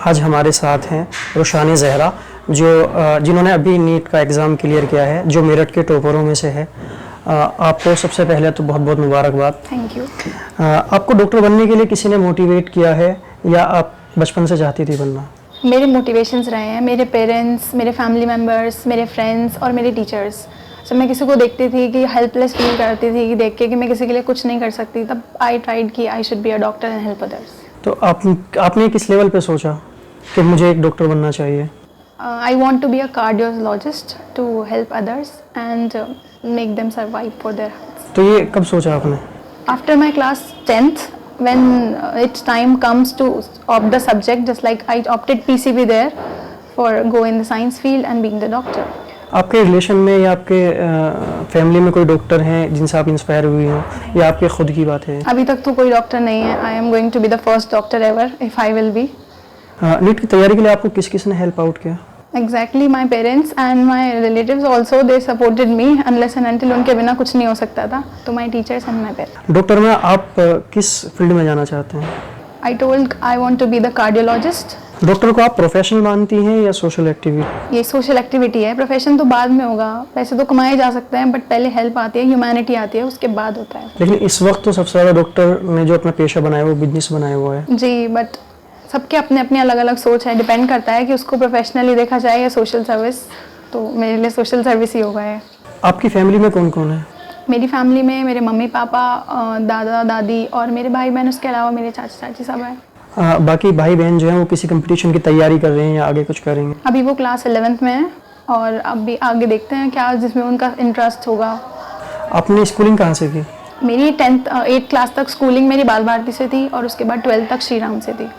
आज हमारे साथ हैं रोशानी ज़हरा जो जिन्होंने अभी नीट का एग्ज़ाम क्लियर किया है, जो मेरठ के टॉपरों में से है। आपको सबसे पहले तो बहुत बहुत मुबारकबाद। Thank you. आपको डॉक्टर बनने के लिए किसी ने मोटिवेट किया है या आप बचपन से चाहती थी बनना? मेरे मोटिवेशंस रहे हैं मेरे पेरेंट्स, मेरे फैमिली मेम्बर्स, मेरे फ्रेंड्स और मेरे टीचर्स। जब मैं किसी को देखती थी कि हेल्पलेस फील करती थी कि देख के कि मैं किसी के लिए कुछ नहीं कर सकती, तब आई ट्राइड कि I should be a doctor and help others. तो आपने किस लेवल पे सोचा कि मुझे एक डॉक्टर बनना चाहिए? I want to be a cardiologist to help others and make them survive for their health. तो ये कब सोचा आपने? After my class 10th, when its time comes to opt the subject, just like I opted PCB there for go in the science field and being the doctor. आपके relation में या आपके family में कोई डॉक्टर हैं जिनसे आप inspire हुई हो या आपके खुद की बात है? अभी तक तो कोई डॉक्टर नहीं है। I am going to be the first doctor ever if I will be. NEET की तैयारी के लिए आपको किस किस ने हेल्प आउट किया? Exactly, my parents and my relatives also they supported me unless and until उनके बिना कुछ नहीं हो सकता था। तो my teachers and my parents. Doctor में आप किस फील्ड में जाना चाहते हैं? I told I want to be the cardiologist. Doctor को आप प्रोफेशनल मानती हैं या सोशल एक्टिविटी? ये सोशल एक्टिविटी है, प्रोफेशन तो बाद में होगा। पैसे तो कमाए जा सकते हैं बट पहले हेल्प आती है, ह्यूमैनिटी आती है, उसके बाद होता है। लेकिन इस वक्त तो सबसे ज़्यादा डॉक्टर ने जो अपना पेशा बनाया वो बिजनेस बनाया हुआ है। जी, बट सबके अपने अपने अलग अलग सोच है, डिपेंड करता है कि उसको प्रोफेशनली देखा जाए या सोशल सर्विस। तो मेरे लिए सोशल सर्विस ही होगा है। आपकी फैमिली में कौन कौन है? मेरी फैमिली में मेरे मम्मी पापा, दादा दादी और मेरे भाई बहन, उसके अलावा मेरे चाचा चाची सब हैं। बाकी भाई बहन जो हैं वो किसी कंपटीशन की तैयारी कर रहे हैं या आगे कुछ करेंगे? अभी वो क्लास 11th में है और अभी आगे देखते हैं क्या जिसमें उनका इंटरेस्ट होगा। आपने स्कूलिंग कहाँ से की? मेरी 8th क्लास तक स्कूलिंग मेरी बाल भारती से थी और उसके बाद 12th तक श्री राम से थी।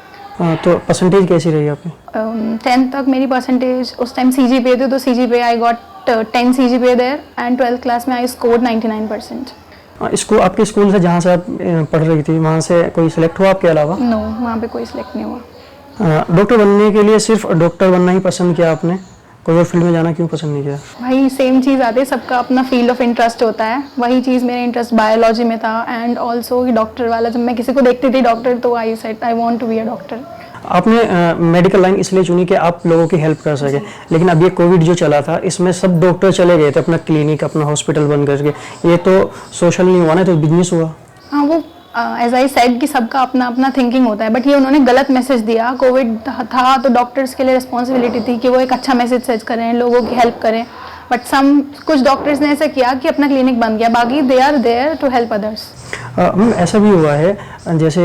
तो परसेंटेज कैसी रही आपकी? 10th तक मेरी परसेंटेज उस टाइम CGPA थे, तो CGPA I got 10 CGPA there and 12th class में आई स्कोर्ड 99%। स्कूल आपके स्कूल से जहाँ से आप पढ़ रही थी वहाँ से कोई सिलेक्ट हुआ आपके अलावा? नो, वहाँ पे कोई सिलेक्ट नहीं हुआ। डॉक्टर बनने के लिए सिर्फ डॉक्टर बनना ही पसंद किया आपने? कोई और फील्ड में जाना क्यों पसंद नहीं किया? भाई सेम चीज़ आती है, सबका अपना फील्ड ऑफ इंटरेस्ट होता है। वही चीज़ मेरा इंटरेस्ट बायोलॉजी में था एंड ऑल्सो डॉक्टर वाला। जब मैं किसी को देखती थी डॉक्टर, तो I said I want to be a doctor. आपने मेडिकल लाइन इसलिए चुनी कि आप लोगों की हेल्प कर सके, लेकिन अब ये कोविड जो चला था इसमें सब डॉक्टर चले गए थे अपना क्लिनिक, अपना हॉस्पिटल बंद करके। ये तो सोशल नहीं हुआ ना, तो बिजनेस हुआ। हाँ, वो एज आई सेड कि सबका अपना अपना थिंकिंग होता है, बट ये उन्होंने गलत मैसेज दिया। कोविड था तो डॉक्टर्स के लिए रिस्पॉन्सिबिलिटी थी कि वो एक अच्छा मैसेज सेट करें, लोगों की हेल्प करें। बट कुछ डॉक्टर्स ने ऐसा किया कि अपना क्लिनिक बंद किया, बाकी they are there to help others. ऐसा भी हुआ है जैसे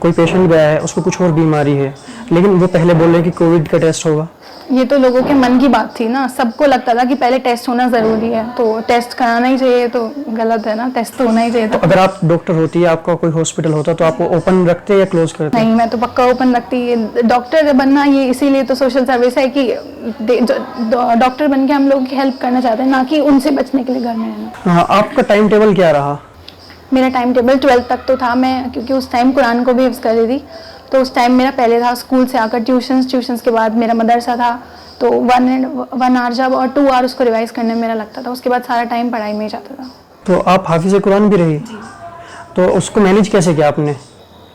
कोई पेशेंट गया है, उसको कुछ और बीमारी है, लेकिन वो पहले बोल रहे हैं कि कोविड का टेस्ट होगा। ये तो लोगों के मन की बात थी ना, सबको लगता था कि पहले टेस्ट होना ज़रूरी है, तो टेस्ट कराना ही चाहिए। तो गलत है ना, टेस्ट तो होना ही चाहिए। तो अगर आप डॉक्टर होती, आपका कोई हॉस्पिटल होता, तो आप ओपन रखते या क्लोज करते? नहीं, मैं तो पक्का ओपन रखती। डॉक्टर बनना ये इसीलिए तो सोशल सर्विस है कि डॉक्टर बन के हम लोग की हेल्प करना चाहते हैं, ना कि उनसे बचने के लिए घर में रहना। आपका टाइम टेबल क्या रहा? मेरा टाइम टेबल 12th तक तो था। मैं क्योंकि उस टाइम कुरान को भी हिफ्ज़ कर रही थी, तो उस टाइम मेरा पहले था स्कूल से आकर ट्यूशन्स के बाद मेरा मदरसा था। तो 1 आवर जब और 2 आवर उसको रिवाइज़ करने में मेरा लगता था। उसके बाद सारा टाइम पढ़ाई में ही जाता था। तो आप हाफिज़ कुरान भी रही? तो उसको मैनेज कैसे किया आपने?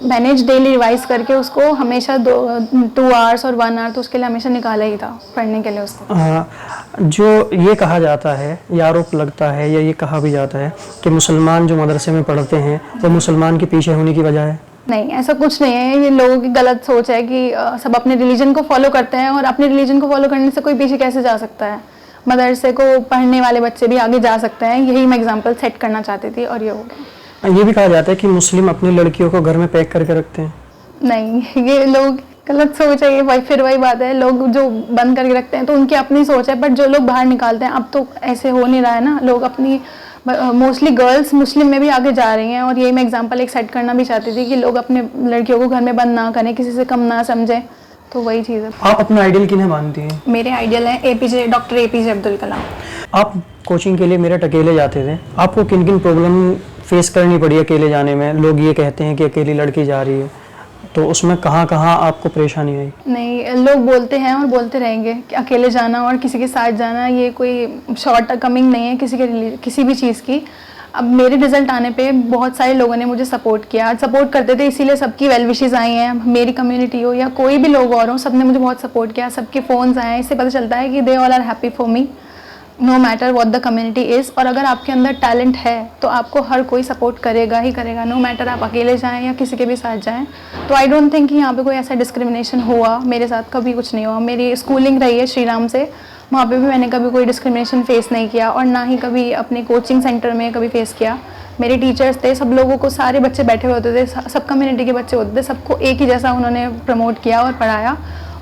मैनेज डेली रिवाइज करके उसको हमेशा 2 आवर्स और 1 आवर तो उसके लिए हमेशा निकाला ही था पढ़ने के लिए उसको। जो ये कहा जाता है या आरोप लगता है या ये कहा भी जाता है कि मुसलमान जो मदरसे में पढ़ते हैं वो मुसलमान के पीछे होने की वजह है। नहीं, ऐसा कुछ नहीं है। ये लोगों की गलत सोच है कि सब अपने रिलीजन को फॉलो करते हैं, और अपने रिलीजन को फॉलो करने से कोई पीछे कैसे जा सकता है। मदरसे को पढ़ने वाले बच्चे भी आगे जा सकते हैं। यही मैं एग्जाम्पल सेट करना चाहती थी और ये हो गया। ये भी कहा जाता है कि मुस्लिम अपनी लड़कियों को घर में पैक करके रखते हैं। नहीं, ये लोग गलत सोच है। ये फिर वही बात है, लोग जो बंद करके रखते हैं तो उनकी अपनी सोच है, बट जो लोग बाहर निकालते हैं, अब तो ऐसे हो नहीं रहा है ना। लोग अपनी मोस्टली गर्ल्स मुस्लिम में भी आगे जा रही हैं, और यही मैं एग्जांपल एक सेट करना भी चाहती थी कि लोग अपने लड़कियों को घर में बंद ना करें, किसी से कम ना समझें। तो वही चीज़ है। आप अपना आइडियल किन्हें मानती हैं? मेरे आइडियल है डॉक्टर APJ अब्दुल कलाम। आप कोचिंग के लिए मेरठ अकेले जाते थे, आपको किन किन प्रॉब्लम फेस करनी पड़ी अकेले जाने में? लोग ये कहते हैं कि अकेली लड़की जा रही है, तो उसमें कहाँ कहाँ आपको परेशानी आई? नहीं, लोग बोलते हैं और बोलते रहेंगे कि अकेले जाना और किसी के साथ जाना ये कोई शॉर्ट कमिंग नहीं है किसी भी चीज़ की। अब मेरे रिजल्ट आने पे बहुत सारे लोगों ने मुझे सपोर्ट किया, सपोर्ट करते थे इसीलिए सबकी वेल विशेस आई हैं, मेरी कम्युनिटी हो या कोई भी लोग और हो, सबने मुझे बहुत सपोर्ट किया, सबके फ़ोन्स आए हैं, इससे पता चलता है कि they all are happy for me no matter what the community is. और अगर आपके अंदर टैलेंट है तो आपको हर कोई सपोर्ट करेगा ही करेगा, नो मैटर आप अकेले जाएं या किसी के भी साथ जाएं। तो आई डोंट थिंक कि यहाँ पे कोई ऐसा डिस्क्रिमिनेशन हुआ, मेरे साथ कभी कुछ नहीं हुआ। मेरी स्कूलिंग रही है श्री राम से, वहाँ पे भी मैंने कभी कोई डिस्क्रिमिनेशन फेस नहीं किया और ना ही कभी अपने कोचिंग सेंटर में कभी फेस किया। मेरे टीचर्स थे, सब लोगों को, सारे बच्चे बैठे हुए होते थे, सब कम्युनिटी के बच्चे होते थे, सबको एक ही जैसा उन्होंने प्रमोट किया और पढ़ाया।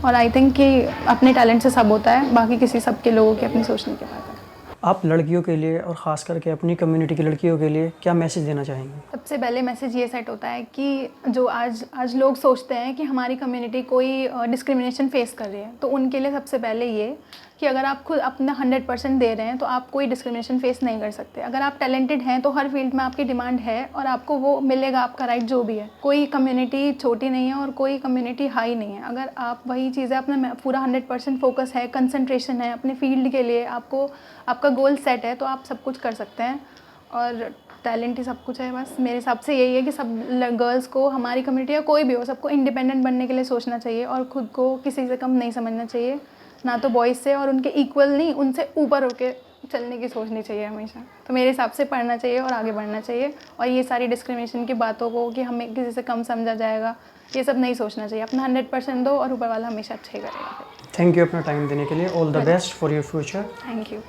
और आई थिंक कि अपने टैलेंट से सब होता है, बाकी किसी सबके लोगों की अपनी सोचने की बात है। आप लड़कियों के लिए और ख़ास करके अपनी कम्युनिटी की लड़कियों के लिए क्या मैसेज देना चाहेंगे? सबसे पहले मैसेज ये सेट होता है कि जो आज लोग सोचते हैं कि हमारी कम्युनिटी कोई डिस्क्रिमिनेशन फेस कर रही है, तो उनके लिए सबसे पहले ये कि अगर आप खुद अपना 100% दे रहे हैं तो आप कोई डिस्क्रिमिनेशन फेस नहीं कर सकते। अगर आप टैलेंटेड हैं तो हर फील्ड में आपकी डिमांड है और आपको वो मिलेगा, आपका राइट जो भी है। कोई कम्युनिटी छोटी नहीं है और कोई कम्युनिटी हाई नहीं है। अगर आप वही चीज़ें अपना पूरा 100% फोकस है, कंसंट्रेशन है अपने फील्ड के लिए, आपको आपका गोल सेट है, तो आप सब कुछ कर सकते हैं और टैलेंट ही सब कुछ है। बस मेरे हिसाब से यही है कि सब गर्ल्स को, हमारी कम्युनिटी या कोई भी हो, सबको इंडिपेंडेंट बनने के लिए सोचना चाहिए और ख़ुद को किसी से कम नहीं समझना चाहिए, ना तो बॉयज़ से, और उनके इक्वल नहीं, उनसे ऊपर होके चलने की सोचनी चाहिए हमेशा। तो मेरे हिसाब से पढ़ना चाहिए और आगे बढ़ना चाहिए और ये सारी डिस्क्रिमिनेशन की बातों को कि हमें किसी से कम समझा जाएगा, ये सब नहीं सोचना चाहिए। अपना 100% दो और ऊपर वाला हमेशा अच्छा ही करेगा। थैंक यू अपना टाइम देने के लिए। All the best for your future. Thank you.